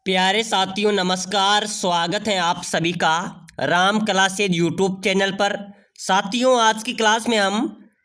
प्यारे साथियों नमस्कार। स्वागत है आप सभी का राम क्लासेज यूट्यूब चैनल पर। साथियों आज की क्लास में हम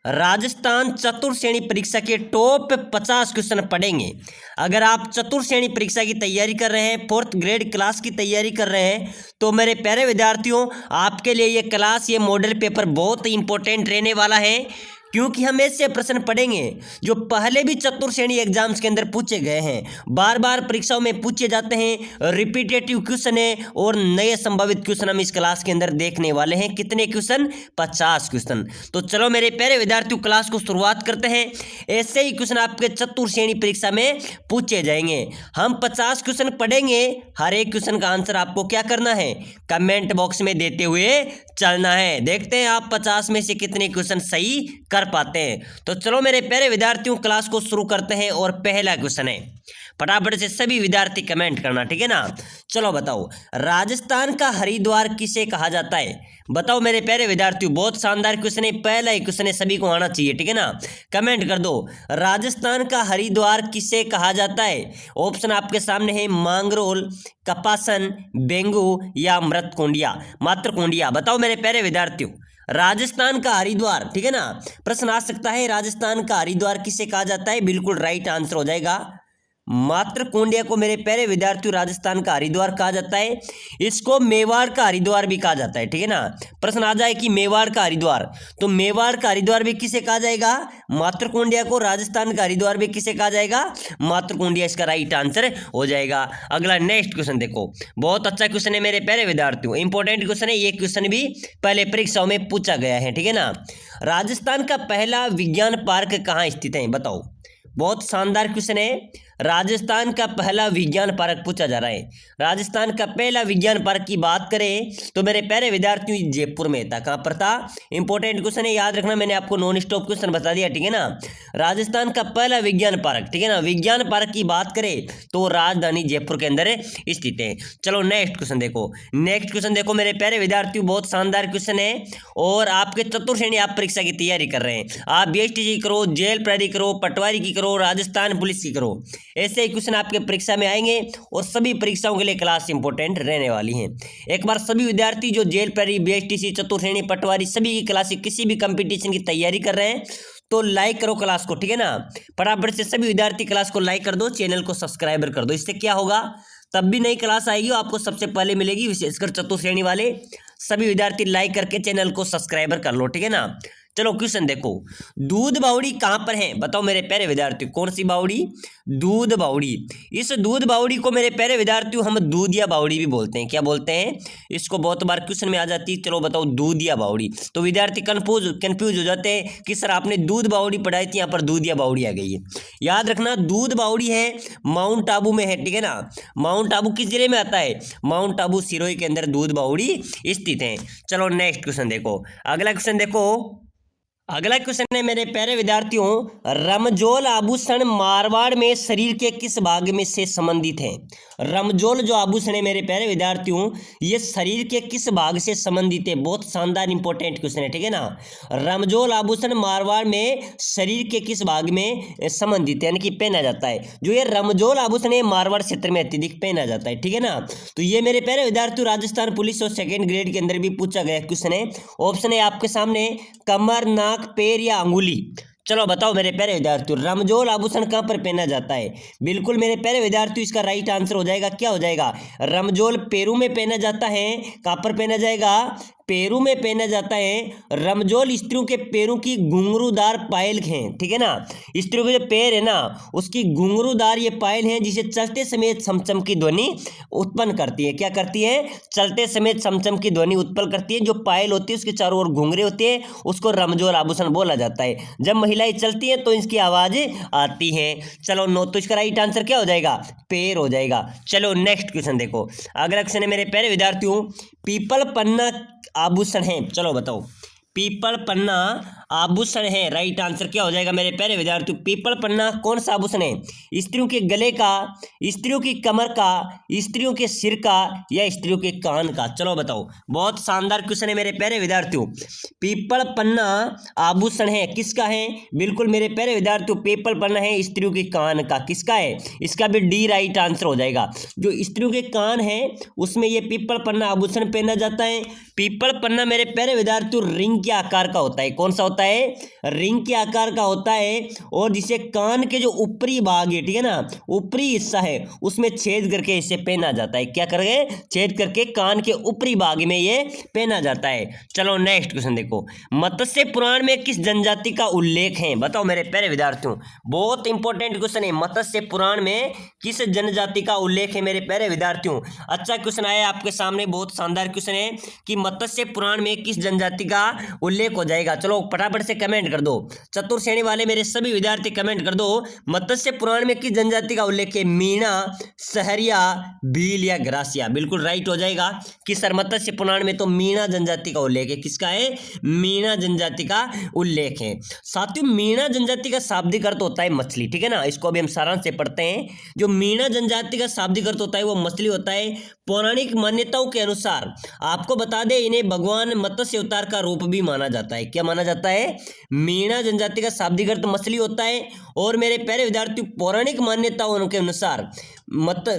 राजस्थान चतुर्थ श्रेणी परीक्षा के टॉप 50 क्वेश्चन पढ़ेंगे। अगर आप चतुर्थ श्रेणी परीक्षा की तैयारी कर रहे हैं, फोर्थ ग्रेड क्लास की तैयारी कर रहे हैं, तो मेरे प्यारे विद्यार्थियों आपके लिए ये क्लास, ये मॉडल पेपर बहुत ही इंपॉर्टेंट रहने वाला है, क्योंकि हम ऐसे प्रश्न पढ़ेंगे जो पहले भी चतुर्थ श्रेणी एग्जाम्स के अंदर पूछे गए हैं, बार बार परीक्षाओं में पूछे जाते हैं, रिपीटेटिव क्वेश्चन है और नए संभावित क्वेश्चन हम इस क्लास के अंदर देखने वाले हैं। कितने क्वेश्चन? 50 क्वेश्चन। तो चलो मेरे प्यारे विद्यार्थियों क्लास को शुरुआत करते हैं। ऐसे ही क्वेश्चन आपके चतुर्थ श्रेणी परीक्षा में पूछे जाएंगे। हम 50 क्वेश्चन पढ़ेंगे, हर एक क्वेश्चन का आंसर आपको क्या करना है? कमेंट बॉक्स में देते हुए चलना है। देखते हैं आप 50 में से कितने क्वेश्चन सही कर पाते हैं। तो चलो मेरे प्यारे विद्यार्थियों क्लास को शुरू करते हैं और पहला क्वेश्चन है, फटाफट से सभी विद्यार्थी कमेंट करना, ठीक है ना। चलो बताओ, राजस्थान का हरिद्वार किसे कहा जाता है? बताओ मेरे प्यारे विद्यार्थियों, बहुत शानदार क्वेश्चन है, पहला ही क्वेश्चन है, सभी को आना चाहिए, ठीक है ना। कमेंट कर दो, राजस्थान का हरिद्वार किसे कहा जाता है? ऑप्शन आपके सामने है, मांगरोल, कपासन, बेंगू या मृतकुंडिया, मातृकुंडिया। बताओ मेरे प्यारे विद्यार्थियों, राजस्थान का हरिद्वार, ठीक है ना, प्रश्न आ सकता है, राजस्थान का हरिद्वार किसे कहा जाता है? बिल्कुल राइट आंसर हो जाएगा मातृकुंडिया को मेरे प्यारे विद्यार्थियों राजस्थान का हरिद्वार कहा जाता है। इसको मेवाड़ का हरिद्वार भी कहा जाता है, ठीक है ना। प्रश्न आ जाए कि मेवाड़ का हरिद्वार, तो मेवाड़ का हरिद्वार भी किसे कहा जाएगा? मातृकुंडिया को। राजस्थान का हरिद्वार भी किसे कहा जाएगा? मातृकुंडिया, इसका राइट आंसर हो जाएगा। अगला नेक्स्ट क्वेश्चन देखो, बहुत अच्छा क्वेश्चन है मेरे प्यारे विद्यार्थियों, इंपॉर्टेंट क्वेश्चन है, ये क्वेश्चन भी पहले परीक्षाओं में पूछा गया है, ठीक है ना। राजस्थान का पहला विज्ञान पार्क कहाँ स्थित है? बताओ, बहुत शानदार क्वेश्चन है। राजस्थान का पहला विज्ञान पार्क पूछा जा रहा है। राजस्थान का पहला विज्ञान पार्क की बात करें तो मेरे प्यारे विद्यार्थियों जयपुर में था। कहाँ पर था? इंपॉर्टेंट क्वेश्चन है, याद रखना, मैंने आपको नॉन स्टॉप क्वेश्चन बता दिया, ठीक है ना। राजस्थान का पहला विज्ञान पार्क, ठीक है ना, विज्ञान पार्क की बात करें तो राजधानी जयपुर के अंदर स्थित है। चलो नेक्स्ट क्वेश्चन देखो, नेक्स्ट क्वेश्चन देखो मेरे प्यारे विद्यार्थियों, बहुत शानदार क्वेश्चन है और आपके चतुर्थ श्रेणी आप परीक्षा की तैयारी कर रहे हैं। आप बीएसटी करो, जेल प्रहरी करो, पटवारी की करो, राजस्थान पुलिस की करो, ऐसे ही क्वेश्चन आपके परीक्षा में आएंगे और सभी परीक्षाओं के लिए क्लास इंपॉर्टेंट रहने वाली है। एक बार सभी विद्यार्थी जो जेल प्रहरी, बीएसटीसी, चतुर्थ श्रेणी, पटवारी, सभी की क्लास, किसी भी कंपटीशन की तैयारी कर रहे हैं तो लाइक करो क्लास को, ठीक है ना। फटाफट से सभी विद्यार्थी क्लास को लाइक कर दो, चैनल को सब्सक्राइबर कर दो। इससे क्या होगा, तब भी नई क्लास आएगी आपको सबसे पहले मिलेगी, विशेषकर चतुर्थ श्रेणी वाले सभी विद्यार्थी लाइक करके चैनल को सब्सक्राइबर कर लो, ठीक है ना। चलो क्वेश्चन देखो, दूध बावड़ी कहाँ पर है? बताओ मेरे प्यारे विद्यार्थियों, कौन सी बावड़ी? दूध बावड़ी। इस दूध बावड़ी को मेरे प्यारे विद्यार्थियों हम दूधिया बावड़ी भी बोलते हैं। क्या बोलते हैं इसको? बहुत बार क्वेश्चन में आ जाती है। चलो बताओ, दूधिया बावड़ी। तो विद्यार्थी कंफ्यूज हो जाते हैं कि सर आपने दूध बावड़ी पढ़ाई थी, यहाँ पर दूधिया बावड़ी आ गई है। याद रखना, दूध बावड़ी है माउंट आबू में है, ठीक है ना। माउंट आबू किस जिले में आता है? माउंट आबू सिरोही के अंदर दूध बावड़ी स्थित है। चलो नेक्स्ट क्वेश्चन देखो, अगला क्वेश्चन देखो, अगला क्वेश्चन है मेरे प्यारे विद्यार्थियों, रमजोल आभूषण मारवाड़ में शरीर के किस भाग में से संबंधित है? रमजोल जो आभूषण है मेरे प्यारे विद्यार्थियों, ये शरीर के किस भाग से संबंधित है? बहुत शानदार इंपॉर्टेंट क्वेश्चन है, ठीक है ना। रमजोल आभूषण मारवाड़ में शरीर के किस भाग में संबंधित है, यानी कि पहना जाता है। जो ये रमजोल आभूषण है मारवाड़ क्षेत्र में अत्यधिक पहना जाता है, ठीक है ना। तो ये मेरे प्यारे विद्यार्थियों राजस्थान पुलिस और सेकेंड ग्रेड के अंदर भी पूछा गया क्वेश्चन है। ऑप्शन है आपके सामने, कमर, नाक, पैर या अंगुली। चलो बताओ मेरे प्यारे विद्यार्थियों, रमजोल आभूषण कहां पर पहना जाता है? बिल्कुल मेरे प्यारे विद्यार्थियों इसका राइट आंसर हो जाएगा, क्या हो जाएगा? रमजोल पैरों में पहना जाता है। कहां पर पहना जाएगा? पैरों में पहना जाता है। रमजोल स्त्रियों के पैरों की घुंघरूदार पायल हैं, ठीक है ना। स्त्रियों के जो पैर है ना, उसकी घुंघरूदार ये पायल हैं, जिसे चलते समय चमचम की ध्वनि उत्पन्न करती है। क्या करती है? चलते समय चमचम की ध्वनि उत्पन्न करती है। जो पायल होती है उसके चारों ओर घुंघरे होते हैं, उसको रमजोल आभूषण बोला जाता है। जब महिलाएं चलती हैं तो इसकी आवाज आती है। चलो नो, तो इसका राइट आंसर क्या हो जाएगा? पैर हो जाएगा। चलो नेक्स्ट क्वेश्चन देखो, अगला क्वेश्चन है मेरे प्यारे विद्यार्थियों, पीपल पन्ना आभूषण है। चलो बताओ, पीपल पन्ना आभूषण है। राइट आंसर क्या हो जाएगा मेरे प्यारे विद्यार्थियों? पीपल पन्ना कौन सा आभूषण है? स्त्रियों के गले का, स्त्रियों की कमर का, स्त्रियों के सिर का या स्त्रियों के कान का? चलो बताओ, बहुत शानदार क्वेश्चन है मेरे प्यारे विद्यार्थियों। पीपल पन्ना आभूषण है, किसका है? बिल्कुल मेरे प्यारे विद्यार्थियों, पीपल पन्ना है स्त्रियों के कान का। किसका है? इसका भी डी राइट आंसर हो जाएगा। जो स्त्रियों के कान है उसमें ये पीपल पन्ना आभूषण पहना जाता है। पीपल पन्ना मेरे प्यारे विद्यार्थियों रिंग के आकार का होता है। कौन सा होता है? रिंग के आकार का होता है। और जिसे कान के जो ऊपरी भाग है, ठीक है ना, ऊपरी हिस्सा है, उसमें छेद करके इसे पहना जाता है। क्या करके? छेद करके कान के ऊपरी भाग में ये पहना जाता है। चलो नेक्स्ट क्वेश्चन देखो, मत्स्य पुराण में किस जनजाति का उल्लेख है? बताओ मेरे प्यारे विद्यार्थियों, बहुत इंपॉर्टेंट क्वेश्चन है। मत्स्य पुराण में किस जनजाति का उल्लेख है मेरे प्यारे विद्यार्थियों? अच्छा क्वेश्चन आया आपके सामने, बहुत शानदार क्वेश्चन है कि मत्स्य पुराण में किस जनजाति का उल्लेख हो जाएगा। चलो फटाफट से कमेंट कर दो, चतुर श्रेणी वाले मेरे सभी विद्यार्थी कमेंट कर दो, मत्स्य पुराण में किस जनजाति का उल्लेख है? मीणा, सहरिया, भील या ग्रासिया? बिल्कुल राइट हो जाएगा कि सर मत्स्य पुराण में तो मीणा जनजाति का उल्लेख है। किसका है? मीणा जनजाति का उल्लेख है। साथियों, मीणा जनजाति का शाब्दिक अर्थ होता है मछली, ठीक है ना। इसको अभी हम सारांश से पढ़ते हैं। जो मीणा जनजाति का शाब्दिक अर्थ होता है वो मछली होता है। पौराणिक मान्यताओं के अनुसार आपको बता दें, इन्हें भगवान मत्स्य अवतार का रूप भी माना जाता है। क्या माना जाता है? मीणा जनजाति का शाब्दिक अर्थ मछली होता है। और मेरे प्यारे विद्यार्थी, पौराणिक मान्यताओं के अनुसार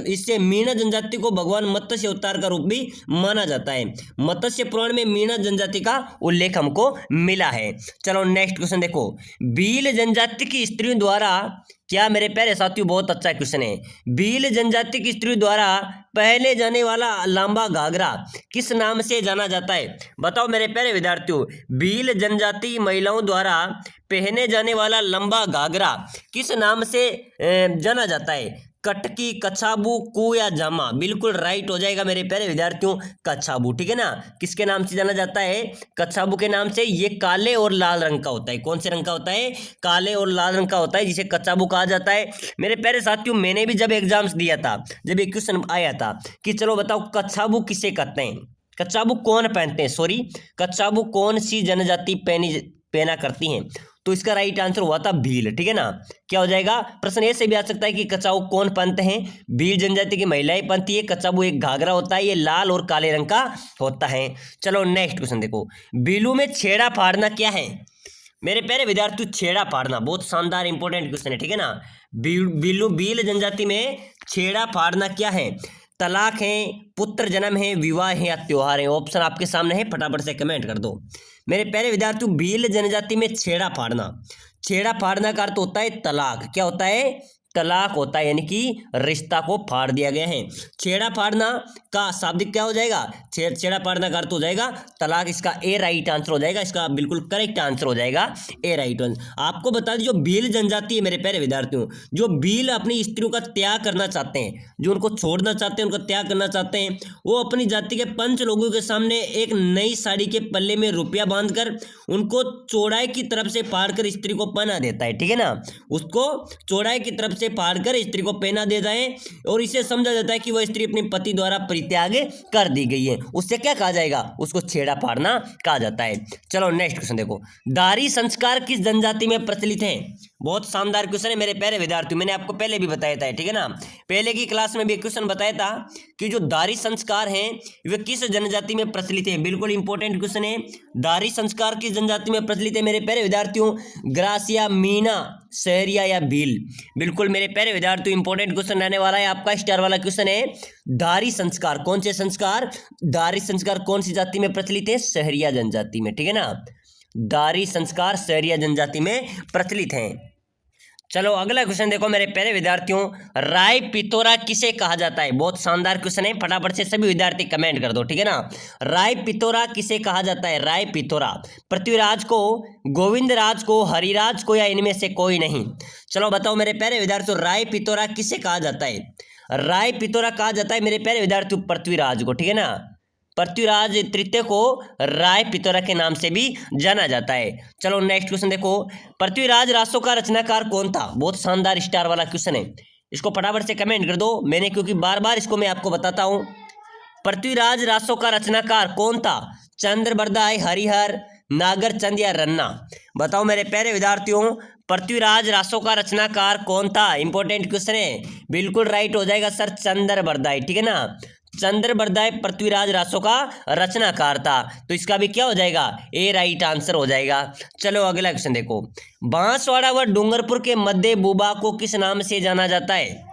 इससे मीणा जनजाति को भगवान मत्स्य अवतार का रूप भी माना जाता है। मत्स्य पुराण में मीणा जनजाति का उल्लेख हमको मिला है। चलो नेक्स्ट क्वेश्चन देखो, भील जनजाति की स्त्रियों द्वारा, क्या मेरे प्यारे साथियों बहुत अच्छा क्वेश्चन है, भील जनजाति की स्त्रियों द्वारा पहने जाने वाला लंबा घाघरा किस नाम से जाना जाता है? बताओ मेरे प्यारे विद्यार्थियों, भील जनजाति महिलाओं द्वारा पहने जाने वाला लंबा घाघरा किस नाम से जाना जाता है? कटकी, कछाबू, कू या जामा? बिल्कुल राइट हो जाएगा मेरे प्यारे विद्यार्थियों, कछाबू, ठीक है ना। किसके नाम से जाना जाता है? कछाबू के नाम से। ये काले और लाल रंग का होता है। कौन से रंग का होता है? काले और लाल रंग का होता है, जिसे कछाबू कहा जाता है। मेरे प्यारे साथियों, मैंने भी जब एग्जाम्स दिया था, जब एक क्वेश्चन आया था कि चलो बताओ कछाबू किसे कहते हैं, कछाबू कौन पहनते हैं, सॉरी कछाबू कौन सी जनजाति पहना करती हैं, तो इसका राइट आंसर हुआ था भील, ठीक है ना। क्या हो जाएगा? प्रश्न ऐसे भी आ सकता है कि कछाबू कौन पहनते हैं? भील जनजाति की महिलाएं पहनती है। कछाबू एक घाघरा होता है, ये लाल और काले रंग का होता है। चलो नेक्स्ट क्वेश्चन देखो, बिल्लू में छेड़ा फाड़ना क्या है? मेरे प्यारे विद्यार्थी, छेड़ा फाड़ना बहुत शानदार इंपॉर्टेंट क्वेश्चन है, ठीक है ना। भील जनजाति में छेड़ा फाड़ना क्या है? तलाक है, पुत्र जन्म है, विवाह है या त्योहार है? ऑप्शन आपके सामने है, फटाफट से कमेंट कर दो। मेरे प्यारे विद्यार्थियों, भील जनजाति में छेड़ा फाड़ना, छेड़ा फाड़ना का अर्थ होता है तलाक। क्या होता है? तलाक होता है, यानी कि रिश्ता को फाड़ दिया गया है। छेड़ा फाड़ना का शाब्दिक क्या हो जाएगा? छेड़ा फाड़ना का अर्थ हो जाएगा तलाक। इसका ए राइट आंसर हो जाएगा, इसका बिल्कुल करेक्ट आंसर हो जाएगा ए राइट आंसर। आपको बता दें, जो भील जनजाति है मेरे प्यारे विद्यार्थियों, जो भील अपनी स्त्रियों का त्याग करना चाहते हैं, जो उनको छोड़ना चाहते हैं, उनका त्याग करना चाहते हैं, वो अपनी जाति के 5 लोगों के सामने एक नई साड़ी के पल्ले में रुपया बांधकर उनको चौड़ाई की तरफ से फाड़कर स्त्री को पहना देता है, ठीक है ना। उसको चौड़ाई की तरफ से फाड़कर स्त्री को पहना देता है और इसे समझा जाता है कि वह स्त्री अपने पति द्वारा परित्याग कर दी गई है। उससे क्या कहा जाएगा? उसको छेड़ा फाड़ना कहा जाता है। चलो नेक्स्ट क्वेश्चन देखो, दारी संस्कार किस जनजाति में प्रचलित है? बहुत शानदार क्वेश्चन है मेरे प्यारे विद्यार्थियों, मैंने आपको पहले भी बताया था, ठीक है ना। पहले की क्लास में भी एक क्वेश्चन बताया था कि जो दारी संस्कार हैं वे किस जनजाति में प्रचलित है। बिल्कुल इंपॉर्टेंट क्वेश्चन है, दारी संस्कार किस जनजाति में प्रचलित है मेरे प्यारे विद्यार्थियों? ग्रासिया, मीना, सहरिया या भील? बिल्कुल मेरे प्यारे विद्यार्थियों, इंपॉर्टेंट क्वेश्चन रहने वाला है आपका, स्टार वाला क्वेश्चन है। दारी संस्कार, कौन से संस्कार? दारी संस्कार कौन सी जाति में प्रचलित है? सहरिया जनजाति में, ठीक है ना। दारी संस्कार सहरिया जनजाति में प्रचलित है। चलो अगला क्वेश्चन देखो मेरे प्यारे विद्यार्थियों, राय पिथौरा किसे कहा जाता है? बहुत शानदार क्वेश्चन है, फटाफट से सभी विद्यार्थी कमेंट कर दो, ठीक है ना। राय पिथौरा किसे कहा जाता है? राय पिथौरा पृथ्वीराज को, गोविंद राज को, हरिराज को या इनमें से कोई नहीं? चलो बताओ मेरे प्यारे विद्यार्थियों, राय पिथौरा किसे कहा जाता है? राय पिथौरा कहा जाता है मेरे प्यारे विद्यार्थियों पृथ्वीराज को, ठीक है ना। पृथ्वीराज तृतीय को राय पिथौरा के नाम से भी जाना जाता है। चलो नेक्स्ट क्वेश्चन देखो, पृथ्वीराज रासों का रचनाकार कौन था? बहुत शानदार स्टार वाला क्वेश्चन है, इसको फटाफट से कमेंट कर दो। मैंने क्योंकि बार बार इसको मैं आपको बताता हूँ। पृथ्वीराज रासों का रचनाकार कौन था? चंद्रबरदाई, हरिहर, नागरचंद या रन्ना? बताओ मेरे प्यारे विद्यार्थियों, पृथ्वीराज रासो का रचनाकार कौन था? इंपॉर्टेंट क्वेश्चन है। बिल्कुल राइट हो जाएगा सर, चंद्र बरदाई, ठीक है ना। चंद्र बरदाई पृथ्वीराज रासो का रचनाकार था, तो इसका भी क्या हो जाएगा? ए राइट आंसर हो जाएगा। चलो अगला क्वेश्चन देखो, बांसवाड़ा व डूंगरपुर के मध्य भूभाग को किस नाम से जाना जाता है?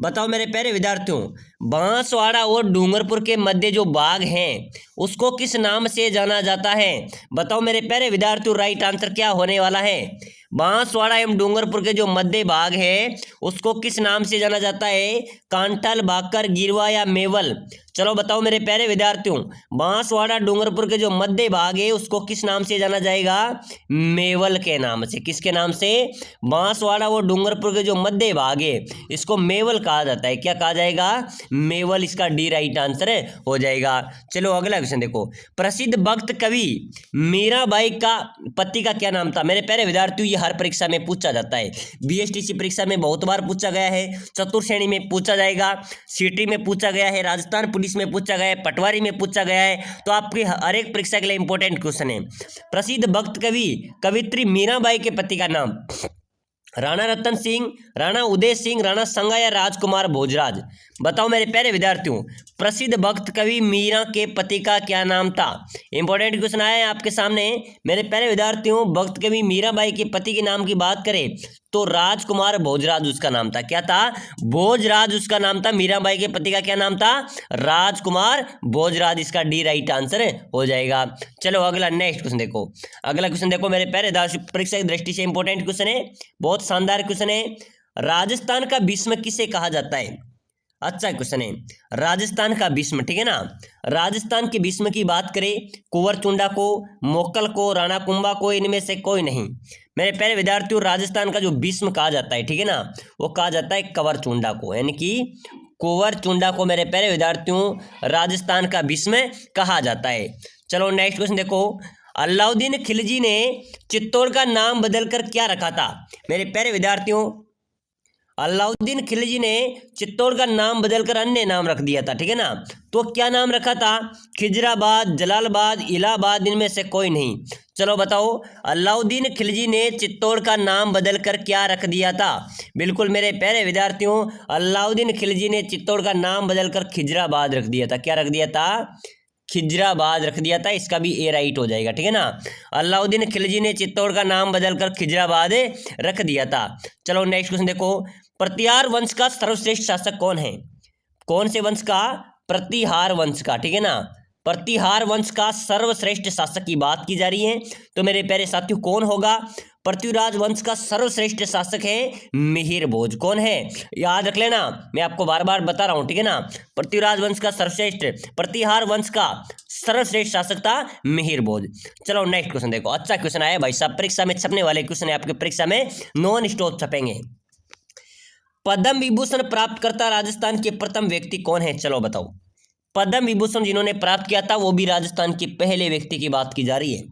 बताओ मेरे प्यारे विद्यार्थियों, बांसवाड़ा और डूंगरपुर के मध्य जो बाग हैं उसको किस नाम से जाना जाता है? बताओ मेरे प्यारे विद्यार्थियों, राइट आंसर क्या होने वाला है? बांसवाड़ा एवं डूंगरपुर के जो मध्य भाग है उसको किस नाम से जाना जाता है? कांठल, बाकर, गिरवा या मेवल? चलो बताओ मेरे प्यारे विद्यार्थियों, बांसवाड़ा डूंगरपुर के जो मध्य भाग है उसको किस नाम से जाना जाएगा? मेवल के नाम से। किसके नाम से? बांसवाड़ा और डूंगरपुर के जो मध्य भाग है इसको मेवल कहा जाता है। क्या कहा जाएगा? मेवल। इसका डी राइट आंसर हो जाएगा। चलो अगला क्वेश्चन देखो, प्रसिद्ध भक्त कवि मीराबाई का पति का क्या नाम था? मेरे प्यारे विद्यार्थियों, ये हर परीक्षा में पूछा जाता है। बीएसटीसी परीक्षा में बहुत बार पूछा गया है, चतुर्थ श्रेणी में पूछा जाएगा, सिटी में पूछा गया है, राजस्थान पुलिस में पूछा गया है, पटवारी में पूछा गया है, तो आपकी हर एक परीक्षा के लिए इंपॉर्टेंट क्वेश्चन है। प्रसिद्ध भक्त कवि कवित्री मीराबाई के पति का नाम? राणा रतन सिंह, राणा उदय सिंह, राणा संगा या राजकुमार भोजराज? बताओ मेरे प्यारे विद्यार्थियों, प्रसिद्ध भक्त कवि मीरा के पति का क्या नाम था? इंपॉर्टेंट क्वेश्चन आया है आपके सामने। मेरे प्यारे विद्यार्थियों, भक्त कवि मीराबाई के पति के नाम की बात करें तो राजकुमार भोजराज उसका नाम था। क्या था? भोजराज उसका नाम था। मीराबाई के पति का क्या नाम था? राजकुमार भोजराज। इसका डी राइट आंसर हो जाएगा। चलो अगला नेक्स्ट क्वेश्चन देखो। अगला क्वेश्चन देखो मेरे प्यारे परीक्षा की दृष्टि से इंपॉर्टेंट क्वेश्चन है, बहुत शानदार क्वेश्चन है। राजस्थान का भीष्म किसे कहा जाता है? अच्छा क्वेश्चन है, राजस्थान का भीष्म, ठीक है ना। राजस्थान के भीष्म की बात करें, कुंवर चुंडा को, मोकल को, राणा कुंभा को, इनमें से कोई नहीं। मेरे प्यारे विद्यार्थियों, राजस्थान का जो भीष्म कहा जाता है, ठीक है ना, वो कहा जाता है कंवर चुंडा को, यानी कि कुंवर चुंडा को मेरे प्यारे विद्यार्थियों राजस्थान का भीष्म कहा जाता है। चलो नेक्स्ट क्वेश्चन देखो, अलाउद्दीन खिलजी ने चित्तौड़ का नाम बदलकर क्या रखा था? मेरे प्यारे विद्यार्थियों, अलाउद्दीन खिलजी ने चित्तौड़ का नाम बदलकर अन्य नाम रख दिया था, ठीक है ना। तो क्या नाम रखा था? खिजराबाद, जलालाबाद, इलाहाबाद, इनमें से कोई नहीं। चलो बताओ, अलाउद्दीन खिलजी ने चित्तौड़ का नाम बदलकर क्या रख दिया था? बिल्कुल मेरे प्यारे विद्यार्थियों, अलाउद्दीन खिलजी ने चित्तौड़ का नाम बदलकर खिजराबाद रख दिया था। क्या रख दिया था? खिजराबाद रख दिया था। इसका भी ए राइट हो जाएगा, ठीक है ना। अलाउद्दीन खिलजी ने चित्तौड़ का नाम बदलकर खिजराबाद रख दिया था। चलो नेक्स्ट क्वेश्चन देखो, प्रतिहार वंश का सर्वश्रेष्ठ शासक कौन है? कौन से वंश का? प्रतिहार वंश का, ठीक है ना। प्रतिहार वंश का सर्वश्रेष्ठ शासक की बात की जा रही है, तो मेरे प्यारे साथियों कौन होगा? पृथ्वीराज वंश का सर्वश्रेष्ठ शासक है मिहिर भोज। कौन है? याद रख लेना, मैं आपको बार बार बता रहा हूं, ठीक है ना। पृथ्वीराज वंश का सर्वश्रेष्ठ, प्रतिहार वंश का सर्वश्रेष्ठ शासक था मिहिर भोज। चलो नेक्स्ट क्वेश्चन देखो, अच्छा क्वेश्चन आया भाई साहब, परीक्षा में छपने वाले क्वेश्चन है, आपके परीक्षा में नॉन स्टॉप छपेंगे। पद्म विभूषण प्राप्त करता राजस्थान के प्रथम व्यक्ति कौन है? चलो बताओ। पद्म विभूषण जिन्होंने प्राप्त किया था वो भी राजस्थान के पहले व्यक्ति की बात की जा रही है।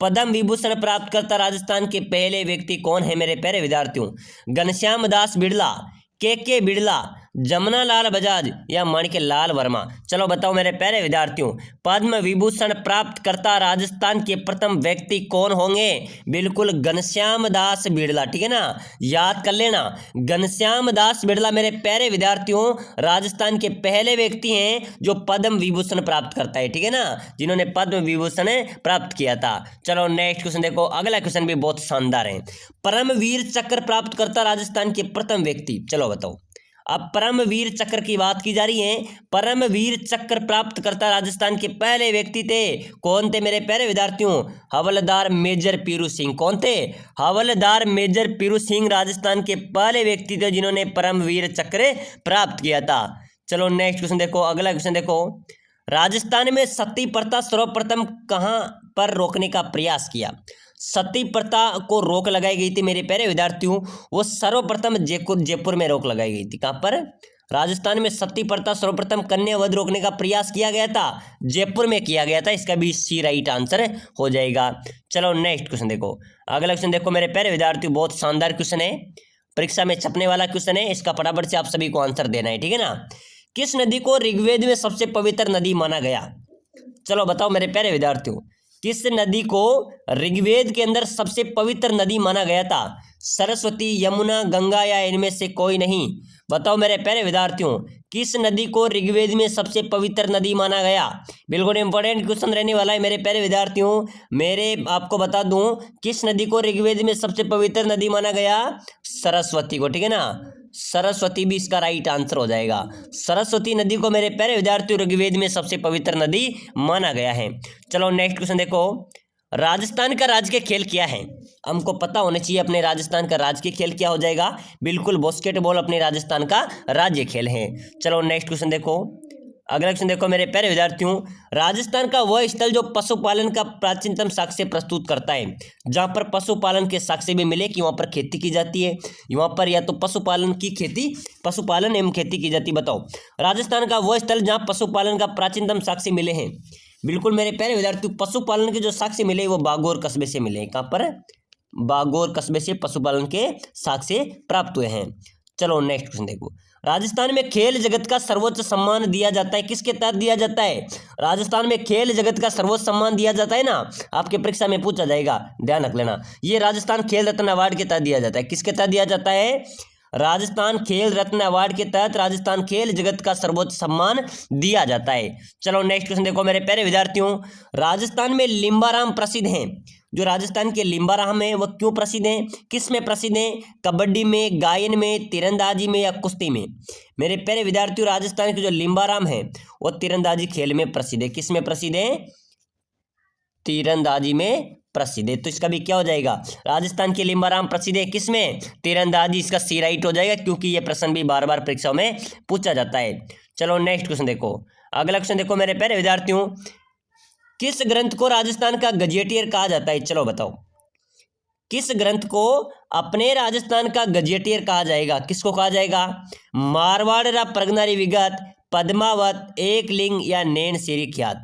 पद्म विभूषण प्राप्त करता राजस्थान के पहले व्यक्ति कौन है मेरे प्यारे विद्यार्थियों? घनश्याम दास बिड़ला, के बिड़ला, जमुना लाल बजाज या माणिक लाल वर्मा? चलो बताओ मेरे प्यारे विद्यार्थियों, पद्म विभूषण प्राप्त करता राजस्थान के प्रथम व्यक्ति कौन होंगे? बिल्कुल घनश्याम दास बिड़ला, ठीक है ना। याद कर लेना, घनश्याम दास बिड़ला मेरे प्यारे विद्यार्थियों राजस्थान के पहले व्यक्ति हैं जो पद्म विभूषण प्राप्त करता है, ठीक है ना, जिन्होंने पद्म विभूषण प्राप्त किया था। चलो नेक्स्ट क्वेश्चन देखो, अगला क्वेश्चन भी बहुत शानदार है। परमवीर चक्र प्राप्त करता राजस्थान के प्रथम व्यक्ति? चलो बताओ। अब परमवीर चक्र की बात की जा रही है। परमवीर चक्र प्राप्त करता राजस्थान के पहले व्यक्ति थे, कौन थे मेरे प्यारे विद्यार्थियों? हवलदार मेजर पीरू सिंह। कौन थे? हवलदार मेजर पीरू सिंह राजस्थान के पहले व्यक्ति थे जिन्होंने परमवीर चक्र प्राप्त किया था। चलो नेक्स्ट क्वेश्चन देखो, अगला क्वेश्चन देखो, राजस्थान में सती प्रथा सर्वप्रथम कहां पर रोकने का प्रयास किया? सती प्रथा को रोक लगाई गई थी मेरे प्यारे विद्यार्थियों, वो सर्वप्रथम जयपुर में रोक लगाई गई थी। कहां पर? राजस्थान में सती प्रथा सर्वप्रथम कन्या वध रोकने का प्रयास किया गया था, जयपुर में किया गया था। इसका भी सी राइट आंसर हो जाएगा। चलो नेक्स्ट क्वेश्चन देखो, अगला क्वेश्चन देखो मेरे प्यारे विद्यार्थियों, बहुत शानदार क्वेश्चन है, परीक्षा में छपने वाला क्वेश्चन है, इसका फटाफट से आप सभी को आंसर देना है, ठीक है ना। किस नदी को ऋग्वेद में सबसे पवित्र नदी माना गया? चलो बताओ मेरे प्यारे विद्यार्थियों, किस नदी को ऋग्वेद के अंदर सबसे पवित्र नदी माना गया था? सरस्वती, यमुना, गंगा या इनमें से कोई नहीं? बताओ मेरे प्यारे विद्यार्थियों, किस नदी को ऋग्वेद में सबसे पवित्र नदी माना गया? बिल्कुल इंपॉर्टेंट क्वेश्चन रहने वाला है मेरे प्यारे विद्यार्थियों। मेरे आपको बता दूं, किस नदी को ऋग्वेद में सबसे पवित्र नदी माना गया? सरस्वती को, ठीक है ना। सरस्वती भी इसका राइट आंसर हो जाएगा। सरस्वती नदी को मेरे प्यारे विद्यार्थियों ऋग्वेद में सबसे पवित्र नदी माना गया है। चलो नेक्स्ट क्वेश्चन देखो, राजस्थान का राजकीय खेल क्या है? हमको पता होना चाहिए अपने राजस्थान का राजकीय खेल क्या हो जाएगा। बिल्कुल बास्केटबॉल अपने राजस्थान का राज्य खेल है। चलो नेक्स्ट क्वेश्चन देखो, अगला क्वेश्चन देखो मेरे प्यारे विद्यार्थियों, राजस्थान का वह स्थल जो पशुपालन का प्राचीनतम साक्ष्य प्रस्तुत करता है, जहां पर पशुपालन के साक्ष्य भी मिले कि वहां पर खेती की जाती है, वहां पर या तो पशुपालन एवं खेती की जाती है। बताओ राजस्थान का वह स्थल जहां पशुपालन का प्राचीनतम साक्ष्य मिले हैं। बिल्कुल मेरे प्यारे विद्यार्थियों, पशुपालन के जो साक्ष्य मिले वो बागोर कस्बे से मिले। कहाँ पर? बागोर कस्बे से पशुपालन के साक्ष्य प्राप्त हुए हैं। चलो नेक्स्ट क्वेश्चन देखो, राजस्थान में खेल जगत का सर्वोच्च सम्मान दिया जाता है, किसके तहत दिया जाता है? राजस्थान में खेल जगत का सर्वोच्च सम्मान दिया जाता है ना, आपके परीक्षा में पूछा जाएगा, ध्यान रख लेना। ये राजस्थान खेल रत्न अवार्ड के तहत दिया जाता है। किसके तहत दिया जाता है? राजस्थान खेल रत्न अवार्ड के तहत राजस्थान खेल जगत का सर्वोच्च सम्मान दिया जाता है। चलो नेक्स्ट क्वेश्चन देखो मेरे प्यारे विद्यार्थियों, राजस्थान में लिम्बाराम प्रसिद्ध हैं। जो राजस्थान के लिम्बाराम है वह क्यों प्रसिद्ध हैं? किस में प्रसिद्ध हैं? कबड्डी में, गायन में, तीरंदाजी में या कुश्ती में? मेरे प्यारे विद्यार्थियों, राजस्थान के जो लिम्बाराम है वह तीरंदाजी खेल में प्रसिद्ध है। किस में प्रसिद्ध है? तीरंदाजी में प्रसिद्ध है। तो इसका भी क्या हो जाएगा? राजस्थान के लिम्बाराम प्रसिद्ध है किस में? तीरंदाजी। इसका सी राइट हो जाएगा, क्योंकि ये प्रश्न भी बार बार परीक्षाओं में पूछा जाता है। चलो नेक्स्ट क्वेश्चन देखो, अगला क्वेश्चन देखो मेरे प्यारे विद्यार्थियों, किस ग्रंथ को राजस्थान का गजेटियर कहा जाता है? चलो बताओ, किस ग्रंथ को अपने राजस्थान का गजेटियर कहा जाएगा? किसको कहा जाएगा? मारवाड़ रा प्रगनारी विगत, पद्मावत, एकलिंग या नैन सिरी ख्यात?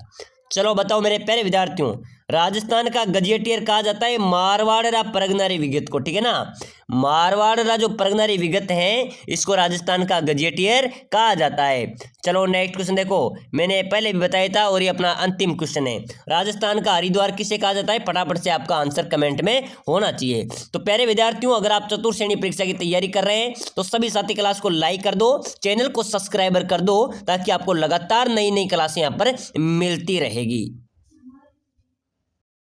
चलो बताओ मेरे प्यारे विद्यार्थियों, राजस्थान का गजेटियर कहा जाता है मारवाड़ रा प्रगनारी विगत को, ठीक है ना। मारवाड़ रा जो प्रगनारी विगत है इसको राजस्थान का गजेटियर कहा जाता है। चलो नेक्स्ट क्वेश्चन देखो, मैंने पहले भी बताया था और ये अपना अंतिम क्वेश्चन है, राजस्थान का हरिद्वार किसे कहा जाता है? फटाफट से आपका आंसर कमेंट में होना चाहिए। तो प्यारे विद्यार्थियों, अगर आप चतुर्थ श्रेणी परीक्षा की तैयारी कर रहे हैं तो सभी साथी क्लास को लाइक कर दो, चैनल को सब्सक्राइबर कर दो, ताकि आपको लगातार नई नई क्लासें यहाँ पर मिलती रहेगी।